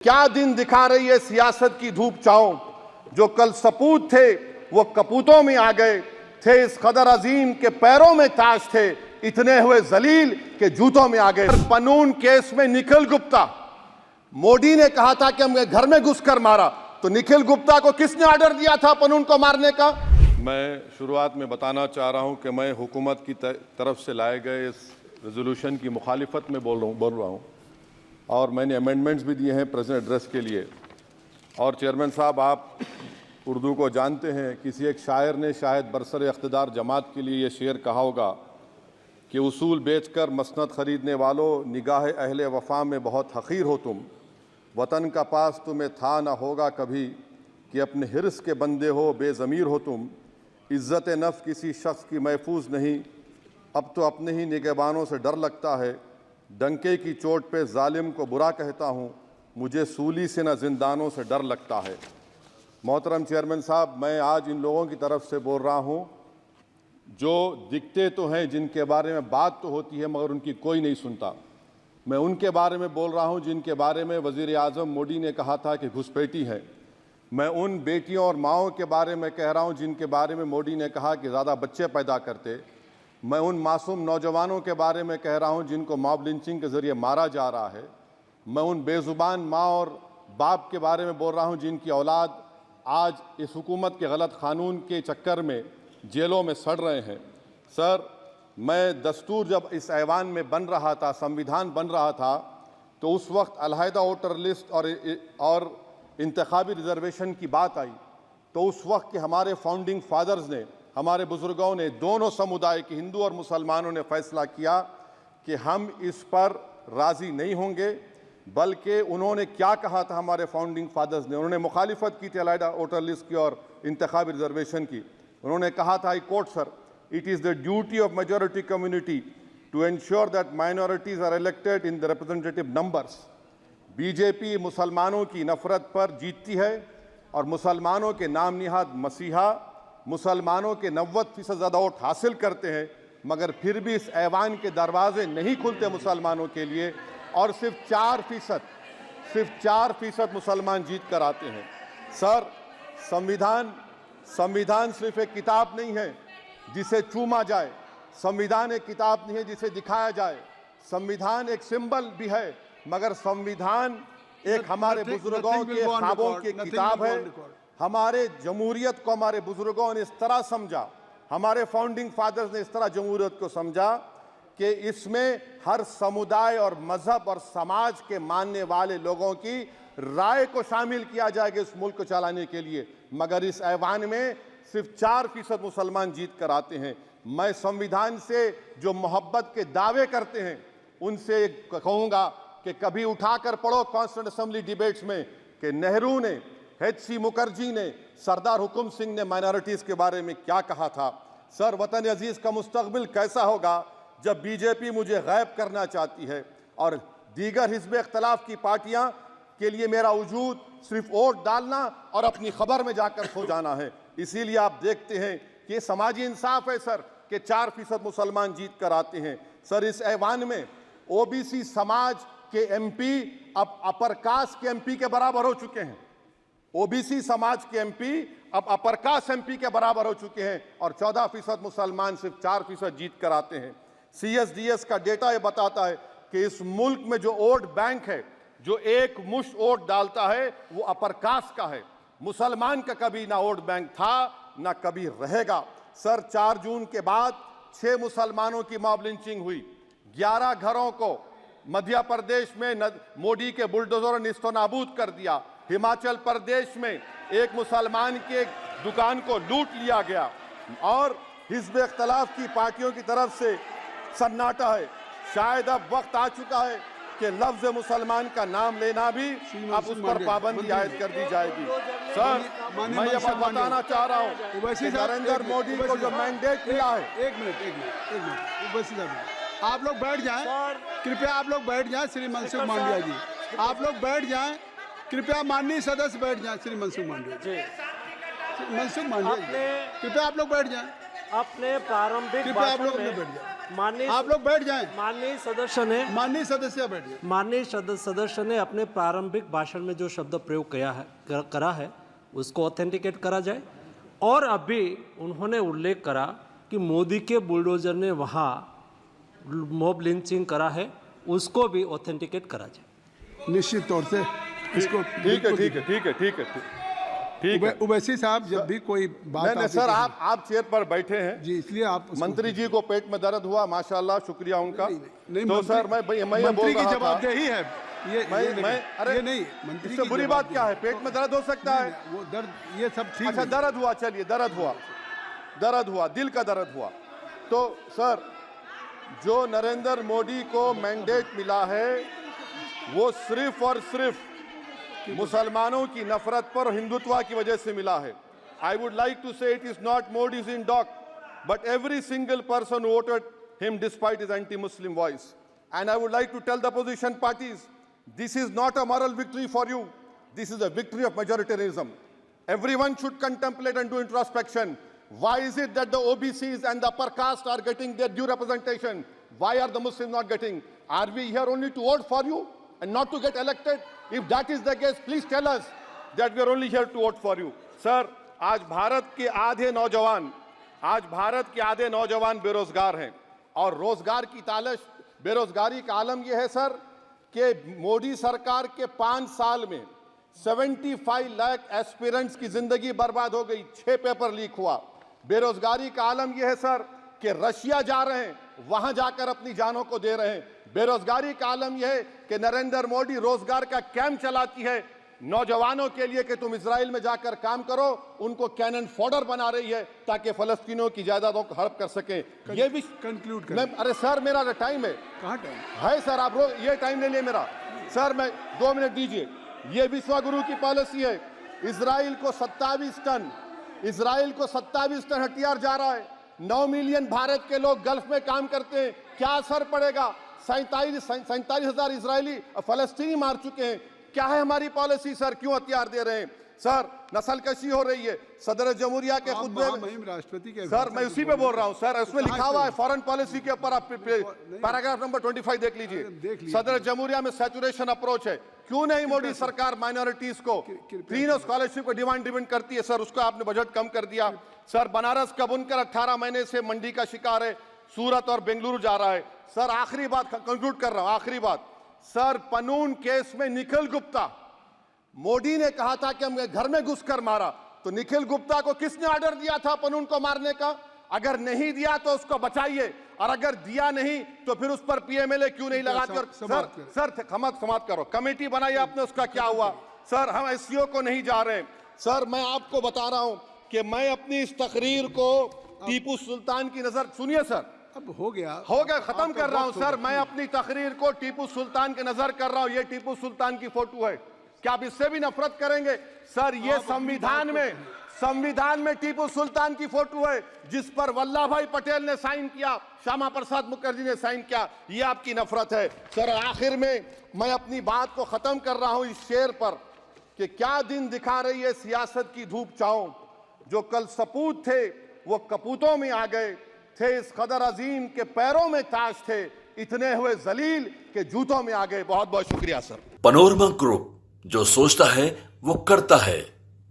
क्या दिन दिखा रही है सियासत की धूप छांव। जो कल सपूत थे वो कपूतों में आ गए, थे इस कदर अजीम के पैरों में ताज थे, इतने हुए जलील के जूतों में आ गए। पनून केस में निखिल गुप्ता, मोदी ने कहा था कि हमने घर में घुसकर मारा, तो निखिल गुप्ता को किसने ऑर्डर दिया था पनून को मारने का? मैं शुरुआत में बताना चाह रहा हूं कि मैं हुकूमत की तरफ से लाए गए इस रेजोल्यूशन की मुखालिफत में बोल रहा हूं और मैंने अमेंडमेंट्स भी दिए हैं प्रेजेंट एड्रेस के लिए। और चेयरमैन साहब, आप उर्दू को जानते हैं, किसी एक शायर ने शायद बरसर इख्तिदार जमात के लिए ये शेर कहा होगा कि उसूल बेचकर मसनद ख़रीदने वालों, निगाह अहले वफ़ा में बहुत हक़ीर हो तुम, वतन का पास तुम्हें था ना होगा कभी, कि अपने हिर्स के बंदे हो बेज़मीर हो तुम, इज़्ज़त नफ्स किसी शख्स की महफूज नहीं, अब तो अपने ही निगहबानों से डर लगता है, डंके की चोट पे जालिम को बुरा कहता हूँ, मुझे सूली से न जिंदानों से डर लगता है। मोहतरम चेयरमैन साहब, मैं आज इन लोगों की तरफ से बोल रहा हूँ जो दिखते तो हैं, जिनके बारे में बात तो होती है मगर उनकी कोई नहीं सुनता। मैं उनके बारे में बोल रहा हूँ जिनके बारे में वज़ीर आज़म मोदी ने कहा था कि घुसपैठी है। मैं उन बेटियों और माओं के बारे में कह रहा हूँ जिनके बारे में मोदी ने कहा कि ज़्यादा बच्चे पैदा करते। मैं उन मासूम नौजवानों के बारे में कह रहा हूं जिनको मॉब लिंचिंग के ज़रिए मारा जा रहा है। मैं उन बेज़ुबान माँ और बाप के बारे में बोल रहा हूं जिनकी औलाद आज इस हुकूमत के गलत कानून के चक्कर में जेलों में सड़ रहे हैं। सर, मैं दस्तूर जब इस ऐवान में बन रहा था, संविधान बन रहा था, तो उस वक्त अलहदा वोटर लिस्ट और इंतखाबी रिजर्वेशन की बात आई, तो उस वक्त के हमारे फाउंडिंग फादर्स ने, हमारे बुजुर्गों ने, दोनों समुदाय के हिंदू और मुसलमानों ने फैसला किया कि हम इस पर राज़ी नहीं होंगे। बल्कि उन्होंने क्या कहा था हमारे फाउंडिंग फादर्स ने, उन्होंने मुखालिफत की थी अलहदा वोटर लिस्ट की और इंतखाबी रिजर्वेशन की। उन्होंने कहा था, I quote sir, it is the duty of majority community to ensure that minorities are elected in the representative numbers. BJP मुसलमानों की नफरत पर जीतती है और मुसलमानों के नाम निहाद मसीहा मुसलमानों के 90% ज़्यादा वोट हासिल करते हैं, मगर फिर भी इस ऐवान के दरवाजे नहीं खुलते मुसलमानों के लिए और सिर्फ 4% मुसलमान जीत कर आते हैं। सर, संविधान सिर्फ एक किताब नहीं है जिसे चूमा जाए, संविधान एक किताब नहीं है जिसे दिखाया जाए, संविधान एक सिंबल भी है, मगर संविधान एक हमारे बुजुर्गों के ख्वाबों की किताब है। हमारे जमहूरियत को हमारे बुजुर्गों ने इस तरह समझा, हमारे फाउंडिंग फादर्स ने इस तरह जमहूरियत को समझा कि इसमें हर समुदाय और मजहब और समाज के मानने वाले लोगों की राय को शामिल किया जाएगा इस मुल्क को चलाने के लिए। मगर इस ऐवान में सिर्फ 4% मुसलमान जीत कर आते हैं। मैं संविधान से जो मोहब्बत के दावे करते हैं उनसे कहूँगा कि कभी उठाकर पढ़ो कॉन्स्टिट्यूएंट असेंबली डिबेट्स में कि नेहरू ने, H.C. मुखर्जी ने, सरदार हुकुम सिंह ने माइनॉरिटीज़ के बारे में क्या कहा था। सर, वतन अजीज़ का मुस्तकबिल कैसा होगा जब बीजेपी मुझे गायब करना चाहती है और दीगर हिज़्ब इख्तलाफ की पार्टियां के लिए मेरा वजूद सिर्फ वोट डालना और अपनी खबर में जाकर सो जाना है। इसीलिए आप देखते हैं कि ये समाजी इंसाफ है सर कि 4% मुसलमान जीत कर आते हैं। सर, इस ऐवान में OBC समाज के MP अब अपर कास्ट के MP के बराबर हो चुके हैं। OBC समाज के MP अब अपर कास्ट MP के बराबर हो चुके हैं और 14% मुसलमान सिर्फ 4% जीत कर आते हैं। CSDS का डेटा ये बताता है कि इस मुल्क में जो वोट बैंक है, जो एक मुश्त वोट डालता है, वो अपर कास्ट का है। मुसलमान का कभी ना वोट बैंक था ना कभी रहेगा। सर, 4 जून के बाद 6 मुसलमानों की मॉब लिंचिंग हुई, 11 घरों को मध्य प्रदेश में मोदी के बुलडोजर ने निस्तो नाबूद कर दिया। हिमाचल प्रदेश में एक मुसलमान के दुकान को लूट लिया गया और हिज़्ब इख्तलाफ की पार्टियों की तरफ से सन्नाटा है। शायद अब वक्त आ चुका है कि लफ्ज़ मुसलमान का नाम लेना भी अब उस पर पाबंदी आयद कर दी जाएगी। सर, मैं ये बात बताना चाह रहा हूँ कि नरेंद्र मोदी को जो मैंडेट मिला है। एक मिनट, आप लोग बैठ जाएं, कृपया आप लोग बैठ जाएं। श्री मनसुख मांडविया जी, आप लोग बैठ जाएं, कृपया माननीय सदस्य बैठ जाएं। श्री मनसुख मांडविया जी, कृपया आप लोग बैठ जाएं। अपने प्रारंभिक कृपया आप लोग बैठ जाएं। माननीय आप लोग बैठ जाएं। माननीय सदस्य ने माननीय सदस्य बैठ जाएं। माननीय सदस्य ने अपने प्रारंभिक भाषण में जो शब्द प्रयोग करा है उसको ऑथेंटिकेट करा जाए। और अभी उन्होंने उल्लेख करा कि मोदी के बुलडोजर ने वहाँ मॉब लिंचिंग करा है, उसको भी ऑथेंटिकेट करा जाए। निश्चित तौर से इसको ठीक है। उवैसी साहब जब भी कोई बात नहीं सर, आप चेयर पर बैठे हैं जी, इसलिए आप मंत्री जी को पेट में दर्द हुआ, माशाल्लाह, शुक्रिया उनका। नहीं, तो सर मैं ये बोल रहा था, जवाबदेही है ये अरे ये नहीं मंत्री इससे बुरी बात क्या है? पेट में दर्द हो सकता है, वो दर्द ये सब ठीक अच्छा दर्द हुआ, चलिए दर्द हुआ, दिल का दर्द हुआ। तो सर जो नरेंद्र मोदी को मैंडेट मिला है वो सिर्फ और सिर्फ मुसलमानों की नफरत पर हिंदुत्व की वजह से मिला है। I would like to say it is not Modi's in doc but every single person voted him despite his anti Muslim voice. And I would like to tell the opposition parties, this is not a moral victory for you, this is a victory of majoritarianism. Everyone should contemplate and do introspection. Why is it that the OBCs and the upper caste are getting their due representation? Why are the Muslims not getting? Are we here only to vote for you and not to get elected? If that is the case, please tell us that we are only here to vote for you. Sir, आज भारत के आधे नौजवान बेरोजगार हैं और रोजगार की तालाश, बेरोजगारी का आलम यह है सर कि मोदी सरकार के 5 साल में 75 लाख एस्पिरेंट्स की जिंदगी बर्बाद हो गई, 6 पेपर लीक हुआ। बेरोजगारी का आलम यह है सर कि रशिया जा रहे हैं, वहां जाकर अपनी जानों को दे रहे हैं। बेरोजगारी का आलम यह है कि नरेंद्र मोदी रोजगार का कैंप चलाती है नौजवानों के लिए कि तुम इजराइल में जाकर काम करो, उनको कैनन फॉडर बना रही है ताकि फलस्तीनियों की जायदादों को हड़प कर सके। ये भी कंक्लूड कर। अरे सर मेरा टाइम है, कहाँ टाइम है सर? आप लोग ये टाइम ले लिए मेरा सर, मैं 2 मिनट दीजिए। ये विश्वगुरु की पॉलिसी है, इजराइल को 27 टन हथियार जा रहा है। 9 मिलियन भारत के लोग गल्फ में काम करते हैं, क्या असर पड़ेगा? 47,000 इजरायली फलस्तीनी मार चुके हैं। क्या है हमारी पॉलिसी सर? क्यों हथियार दे रहे हैं सर? नस्लकशी हो रही है। सदर जमहूरिया के खुतबे में राष्ट्रपति के सर, मैं उसी पे बोल रहा हूं सर, उसमें लिखा हुआ है फॉरेन पॉलिसी के ऊपर, आप पैराग्राफ नंबर 25 देख लीजिए। सदर जमहूरिया में सैचुरेशन अप्रोच है। क्यों नहीं मोदी सरकार माइनॉरिटीज को तीनों स्कॉलरशिप को डिमांड करती है सर? उसको आपने बजट कम कर दिया सर। बनारस का बुनकर 18 महीने से मंडी का शिकार है, सूरत और बेंगलुरु जा रहा है सर। आखिरी बात कंक्लूड कर रहा हूं, आखिरी बात सर, पनून केस में निखिल गुप्ता, मोदी ने कहा था कि हम घर में घुसकर मारा, तो निखिल गुप्ता को किसने ऑर्डर दिया था पनून को मारने का? अगर नहीं दिया तो उसको बचाइए, और अगर दिया नहीं तो फिर उस पर पीएमएलए क्यों नहीं लगाकर? सर समाप्त करो। कमेटी बनाई आपने, उसका क्या हुआ सर? हम एससीओ को नहीं जा रहे सर। मैं आपको बता रहा हूं कि मैं अपनी इस तकरीर को टीपू सुल्तान की नजर, सुनिए सर, अब हो गया खत्म कर रहा हूं सर। मैं अपनी तकरीर को टीपू सुल्तान के नजर कर रहा हूं। ये टीपू सुल्तान की फोटो है, क्या आप इससे भी नफरत करेंगे सर? ये संविधान में टीपू सुल्तान की फोटो है जिस पर वल्लभ भाई पटेल ने साइन किया, श्यामा प्रसाद मुखर्जी ने साइन किया। ये आपकी नफरत है सर। आखिर में मैं अपनी बात को खत्म कर रहा हूं इस शेर पर कि क्या दिन दिखा रही है सियासत की धूप छांव, जो कल सपूत थे वो कपूतों में आ गए, थे इस कदर अजीम के पैरों में ताज थे, इतने हुए जलील के जूतों में आ गए। बहुत बहुत शुक्रिया सर। पनोरमा ग्रुप, जो सोचता है वो करता है।